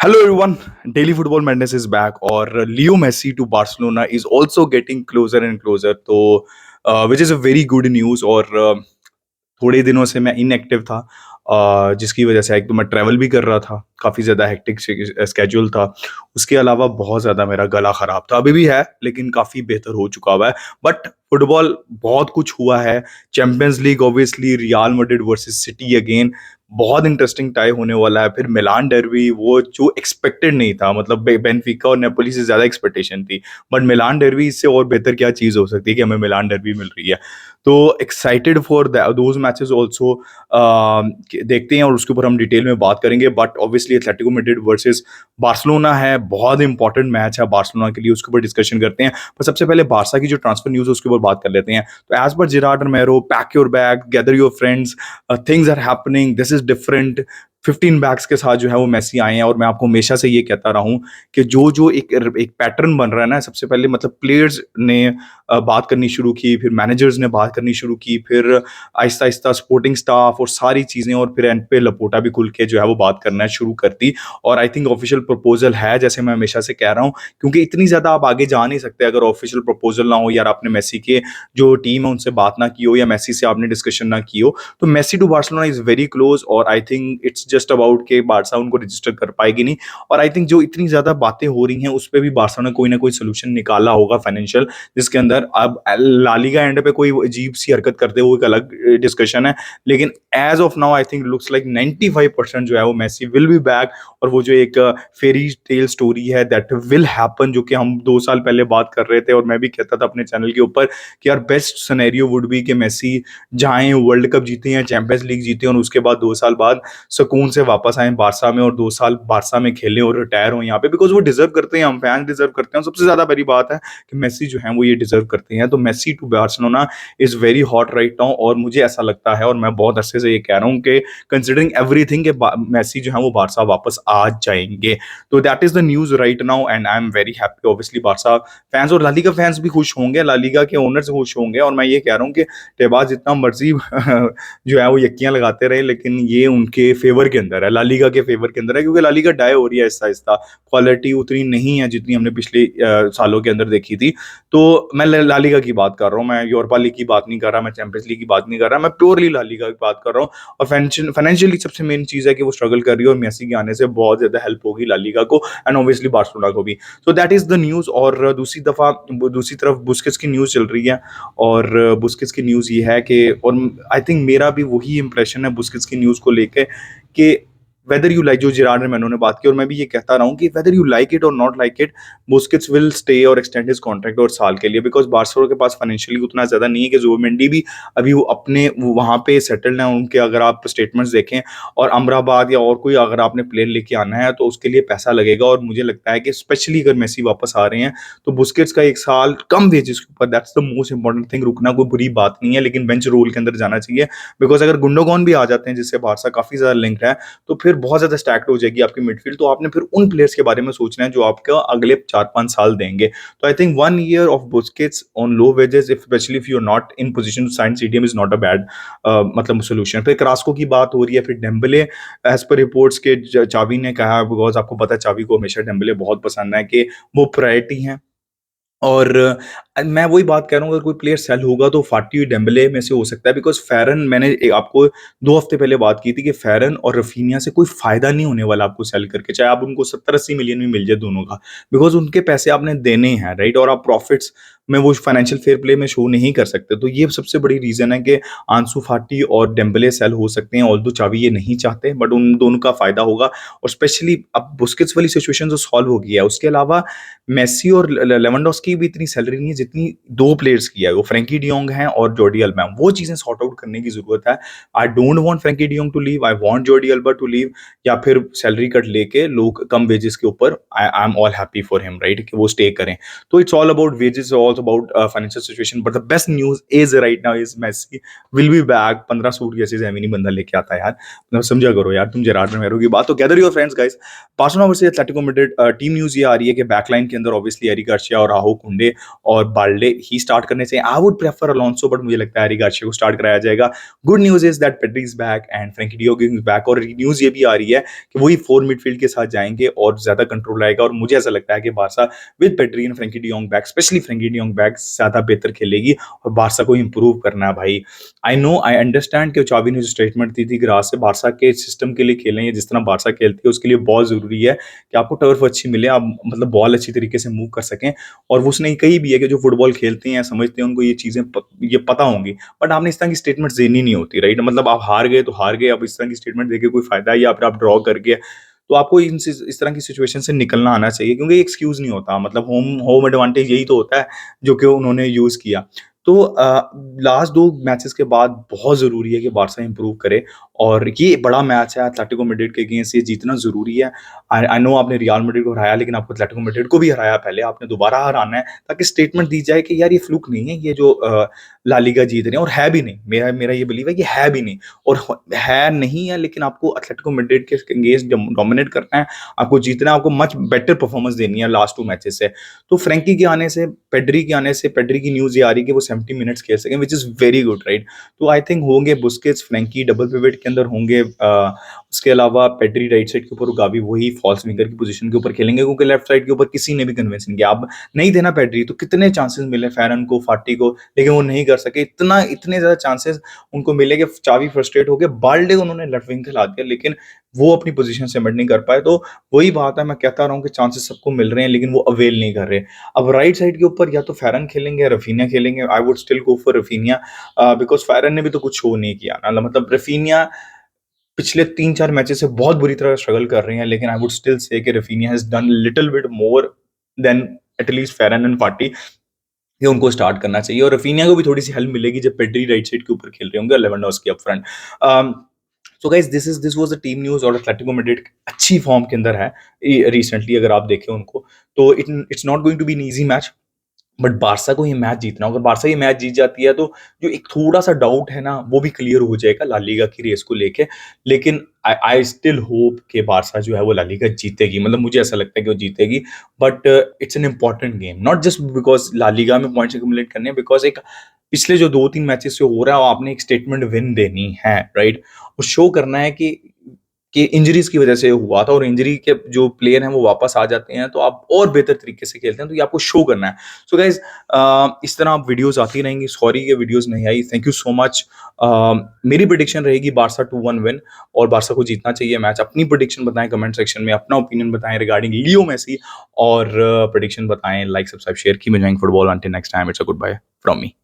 Hello everyone, Daily Football Madness is back और Leo Messi to Barcelona is also getting closer and closer तो which is a very good news और थोड़े दिनों से मैं inactive था जिसकी वजह से एक तो मैं ट्रैवल भी कर रहा था, काफ़ी ज़्यादा हेक्टिक स्केड्यूल था। उसके अलावा बहुत ज़्यादा मेरा गला ख़राब था, अभी भी है लेकिन काफ़ी बेहतर हो चुका हुआ है। बट फुटबॉल बहुत कुछ हुआ है, champions league obviously real Madrid versus city again बहुत इंटरेस्टिंग टाई होने वाला है। फिर मिलान डर्बी वो जो एक्सपेक्टेड नहीं था, मतलब बेनफिका और नेपोली से ज़्यादा एक्सपेक्टेशन थी। बट मिलान डर्बी इससे और बेहतर क्या चीज़ हो सकती है कि हमें मिलान डर्बी मिल रही है। तो excited for those matches also देखते हैं और उसके ऊपर हम डिटेल में बात करेंगे। But obviously Atletico Madrid versus Barcelona है, बहुत इंपॉर्टेंट मैच है बार्सिलोना के लिए, उसके ऊपर डिस्कशन करते हैं। पर सबसे पहले बारसा की जो ट्रांसफर न्यूज़ है उसके ऊपर बात कर लेते हैं। तो as per Gerard Romero, pack your bag, gather your friends, things are happening, this is different. 15 bags के साथ जो है वो मेसी आए हैं और मैं आपको हमेशा से ये कहता रहा हूँ कि जो एक पैटर्न बन रहा है ना, सबसे पहले मतलब प्लेयर्स ने बात करनी शुरू की, फिर मैनेजर्स ने बात करनी शुरू की, फिर आहिस्ता आहिस्ता स्पोर्टिंग स्टाफ और सारी चीज़ें, और फिर एंड पे लपोटा भी खुल के जो है वो बात करना शुरू कर दी। और आई थिंक ऑफिशियल प्रपोजल है, जैसे मैं हमेशा से कह रहा हूँ, क्योंकि इतनी ज़्यादा आप आगे जा नहीं सकते अगर ऑफिशियल प्रपोजल ना हो। यार आपने मेसी के जो टीम है उनसे बात ना की हो या मेसी से आपने डिस्कशन ना की हो, तो Messi to Barcelona is very close. और I think it's just about के बारसा उनको रजिस्टर कर पाएगी नहीं। और आई थिंक जो इतनी ज़्यादा बातें हो रही हैं उस पर भी बारसा ने कोई ना कोई सोल्यूशन निकाला होगा फाइनेंशियल, जिसके अंदर अब लालीगा एंड पे कोई अजीब सी हरकत करते हुए एक अलग डिस्कशन है। लेकिन as of now I think looks like 95% जो है वो मेसी विल बी बैक। और वो जो एक फेरी टेल स्टोरी है दैट विल हैपन, जो कि हम 2 साल पहले बात कर रहे थे और मैं भी कहता था अपने चैनल के ऊपर कि यार बेस्ट सिनेरियो वुड बी कि मेसी जाएं, वर्ल्ड कप जीते या चैंपियंस लीग जीते और उसके बाद 2 साल बाद सुकून से वापस आए बारसा में और 2 साल बारसा में खेलें और रिटायर हो यहाँ पे, बिकॉज वो डिजर्व करते हैं, हम फैंस डिजर्व करते हैं। सबसे ज्यादा बड़ी बात है कि मेसी जो है वो ये डिजर्व करते हैं। तो Messi to Barcelona is very hot right now और मुझे ऐसा लगता है और मैं बहुत अरसे से ये कह रहा हूँ कि कंसिडरिंग एवरीथिंग के मेसी जो है वो बारसा वापस आ जाएंगे। तो that is the news right now and I am very happy. Obviously Barca fans और लालीगा फैंस भी खुश होंगे, लालीगा के ओनर्स खुश होंगे। और मैं ये कह रहा हूँ कि टेबाज जितना मर्जी जो है वो यक्कियां लगाते रहे, लेकिन ये उनके फेवर के अंदर है, लालीगा के फेवर के अंदर है, क्योंकि लालीगा डाई हो रही है आहिस्ता आहिस्ता। क्वालिटी उतनी नहीं है जितनी हमने पिछले सालों के अंदर देखी थी। तो मैं लालीगा की बात कर रहा हूँ, मैं यूरोपा लीग की बात नहीं कर रहा, मैं चैंपियंस लीग की बात नहीं कर रहा, मैं प्योरली लालीगा की बात कर रहा हूँ। और फाइनेंशियली सबसे मेन चीज़ है कि वो स्ट्रगल कर रही है और मेसी के आने से बहुत ज़्यादा हेल्प होगी लालीगा को एंड ऑब्वियसली बार्सिलोना को भी। तो दैट इज़ द न्यूज़। और दूसरी तरफ बुस्केट्स की न्यूज़ चल रही है। और बुस्केट्स की न्यूज़ ये है कि, और आई थिंक मेरा भी वही इंप्रेशन है बुस्केट्स की न्यूज़ को लेके कि वेदर यू लाइक, जो जिराड ने मैंने बात की और मैं भी ये कहता रहा हूँ कि वेदर यू लाइक इट और not like it, Busquets will stay और एक्सटेंड हिज कॉन्ट्रैक्ट और साल के लिए, बिकॉज बार्सिलोना के पास फाइनेंशियली उतना ज्यादा नहीं है कि जुबिमेंडी भी अभी वो अपने वहां पे सेटल्ड है। उनके अगर आप स्टेटमेंट्स देखें और अमराबाद या और कोई अगर आपने प्लेयर लेके आना है तो उसके लिए पैसा लगेगा। और मुझे लगता है कि स्पेशली अगर मेसी वापस आ रहे हैं तो बुस्केट्स का 1 साल कम वेजेस के ऊपर, that's the most important thing. रुकना कोई बुरी बात नहीं है, लेकिन बेंच रोल के अंदर जाना चाहिए। बिकॉज अगर गुंडोगॉन भी आ जाते हैं जिससे बारसा काफी ज्यादा लिंक्ड है, तो फिर बहुत ज्यादा स्टैक्ड हो जाएगी आपकी मिडफील्ड। तो आपने फिर उन प्लेयर्स के बारे में सोचना है जो आपका अगले 4-5 साल देंगे। तो I think 1 year of Busquets on low wages, especially if you are not in position to sign CDM, is not a bad मतलब सोल्यूशन। फिर क्रास्को की बात हो रही है, फिर डेम्बले एज पर रिपोर्ट्स के चावी ने कहा, बिकॉज आपको पता है चावी को हमेशा डेम्बले बहुत पसंद है, कि वो प्रायोरिटी है। और मैं वही बात कह रहा हूँ, अगर कोई प्लेयर सेल होगा तो फाटी डेम्बले में से हो सकता है, बिकॉज फेरन, मैंने आपको 2 हफ्ते पहले बात की थी कि फेरन और रफीनिया से कोई फायदा नहीं होने वाला आपको सेल करके, चाहे आप उनको 70-80 मिलियन भी मिल जाए दोनों का, बिकॉज उनके पैसे आपने देने हैं राइट। और आप प्रॉफिट्स में वो फाइनेंशियल फेयर प्ले में शो नहीं कर सकते। तो ये सबसे बड़ी रीजन है कि आंसू फाटी और डेम्बले सेल हो सकते हैं, ऑल्दो चावी ये नहीं चाहते, बट उन दोनों का फायदा होगा। और स्पेशली अब बुस्केट्स वाली सिचुएशन तो सॉल्व हो गई है। उसके अलावा मेसी और लेवेंडोस्की भी इतनी सैलरी नहीं है जितनी दो प्लेयर्स की है, वो फ्रैंकी डियोंग हैं और जॉर्डी अल्बा हैं। वो चीजें सॉर्ट आउट करने की जरूरत है। I don't want Frenkie de Jong to leave, I want Jordi Alba to leave, या फिर सैलरी कट लेके लोग कम वेजेस के ऊपर, I am all happy for him right, कि वो स्टे करें। तो it's all about wages, all about financial situation, but the best news is right now is Messi will be back. 15 सूट जैसे जैमी नहीं बंदा लेके आता है यार, मतलब समझा करो यार तुम जेरार्ड रोमेरो की बात। तो gather your friends guys, Barcelona versus Atletico Madrid team news ये आ रही है कि बैकलाइन के अंदर ऑब्वियसली एरिक गार्सिया और राहुल कुंडे और बाल्डे ही स्टार्ट करने चाहिए। I would prefer Alonso, but मुझे लगता है एरिक गार्सिया को स्टार्ट कराया जाएगा। Good news is that Pedri is back and Frenkie de Jong is back, और न्यूज़ ये भी आ रही है कि वही 4 मिडफील्ड के साथ जाएँगे और ज़्यादा कंट्रोल आएगा, और मुझे ऐसा लगता है कि Barca with Pedri and Frenkie de Jong back, especially Frenkie de Jong back, ज़्यादा बेहतर खेलेगी और बार्सा को इंप्रूव करना है भाई। आई अंडरस्टैंड कि चावी ने जो स्टेटमेंट दी थी कि रात से बार्सा के सिस्टम के लिए खेलें, या जिस तरह बार्सा खेलती है उसके लिए बहुत ज़रूरी है कि आपको टर्फ अच्छी मिले, आप मतलब बॉल अच्छी तरीके से मूव कर सकें। और वो उसने कही भी है कि जो फुटबॉल खेलते हैं, समझते हैं, उनको ये चीज़ें ये पता होंगी। बट आपने इस तरह की स्टेटमेंट देनी नहीं होती, राइट? मतलब आप हार गए तो हार गए, अब इस तरह की स्टेटमेंट देके कोई फ़ायदा है, या फिर आप ड्रॉ कर गए। तो आपको इस तरह की सिचुएशन से निकलना आना चाहिए, क्योंकि एक्सक्यूज़ नहीं होता। मतलब होम होम एडवांटेज यही तो होता है जो कि उन्होंने यूज़ किया। तो लास्ट 2 मैचेस के बाद बहुत ज़रूरी है कि बार्सा इंप्रूव करे, और ये बड़ा मैच है एटलेटिको मैड्रिड के अगेंस्ट, ये जीतना ज़रूरी है। आई आई नो आपने रियल मैड्रिड को हराया, लेकिन आपको एटलेटिको मैड्रिड को भी हराया पहले, आपने दोबारा हराना है, ताकि स्टेटमेंट दी जाए कि यार ये फ्लूक नहीं है, ये जो ला लीगा जीत रहे हैं, और है भी नहीं। मेरा मेरा ये बिलीव है कि है भी नहीं, और है नहीं है, लेकिन आपको एटलेटिको मैड्रिड के अगेंस्ट डोमिनेट करना है, आपको जीतना है, आपको मच बेटर परफॉर्मेंस देनी है लास्ट 2 मैचेस से। तो फ्रैंकी के आने से, पेड्री के आने से, पेड्री की न्यूज़ ये आ रही है कि वो 70 मिनट्स खेल सकें, which is very good, right? तो आई थिंक होंगे बुस्केट्स, फ्रैंकी डबल पिवट के अंदर होंगे। उसके अलावा पेड्री राइट साइड के ऊपर, और गावी वही फॉल्स विंगर की पोजीशन के ऊपर खेलेंगे, क्योंकि लेफ्ट साइड के ऊपर किसी ने भी कन्विंस नहीं किया। अब नहीं देना पेड्री, तो कितने चांसेस मिले फेरन को, फाटी को, लेकिन वो नहीं कर सके। इतने ज़्यादा चांसेस उनको मिले कि चावी फ्रस्ट्रेट हो गए। बाल्डे को उन्होंने लेफ्ट विंग खिला दिया, लेकिन वो अपनी पोजीशन सिमेंट नहीं कर पाए। तो वही बात है, मैं कहता रहा हूँ कि चांसेस सबको मिल रहे हैं, लेकिन वो अवेल नहीं कर रहे। अब राइट साइड के ऊपर या तो फेरन खेलेंगे या रफीनिया खेलेंगे। I would still go for Raphinha, because Ferran ने भी तो कुछ शो नहीं किया ना। मतलब रफीनिया पिछले 3-4 मैचेस से बहुत बुरी तरह स्ट्रगल कर रहे हैं, लेकिन आई वुड स्टिल से कि Raphinha has done little bit more than at least Ferran and Fati, ये उनको स्टार्ट करना चाहिए। और रफीनिया को भी थोड़ी-सी हेल्प मिलेगी जब पेड्री राइट साइड के ऊपर खेल रहे होंगे, Lewandowski up front. Um, so guys, this was the team news, और एटलेटिको मैड्रिड अच्छी फॉर्म के अंदर है रिसेंटली, अगर आप देखें उनको, तो it's not going to be an easy match. But Barca को ये मैच जीतना होगा। अगर बार्सा ये मैच जीत जाती है, तो जो एक थोड़ा-सा डाउट है ना, वो भी क्लियर हो जाएगा ला लीगा की रेस को लेके। लेकिन आई आई स्टिल होप कि बार्सा जो है वो ला लीगा जीतेगी। मतलब मुझे ऐसा लगता है कि वो जीतेगी, but it's an important game, not just because La Liga में पॉइंट्स एक्युमुलेट करने हैं, बिकॉज़ एक पिछले जो 2-3 मैचेस से हो रहा है, आपने एक स्टेटमेंट विन देनी है, राइट? और शो करना है कि इंजरीज़ की वजह से हुआ था, और इंजरी के जो प्लेयर हैं वो वापस आ जाते हैं, तो आप और बेहतर तरीके से खेलते हैं, तो ये आपको शो करना है। सो गाइज़, इस तरह आप वीडियोज़ आती रहेंगी। सॉरी ये वीडियोज़ नहीं आई। Thank you so much. मेरी प्रेडिक्शन रहेगी बार्सा 2-1 विन, और बार्सा को जीतना चाहिए मैच। अपनी प्रेडिक्शन बताएँ कमेंट सेक्शन में, अपना ओपिनियन बताएँ रिगार्डिंग लियो मेसी, और प्रेडिक्शन बताएँ। लाइक, सब्सक्राइब, शेयर की। मैं जाएंगे football. Until next time, it's a goodbye from me.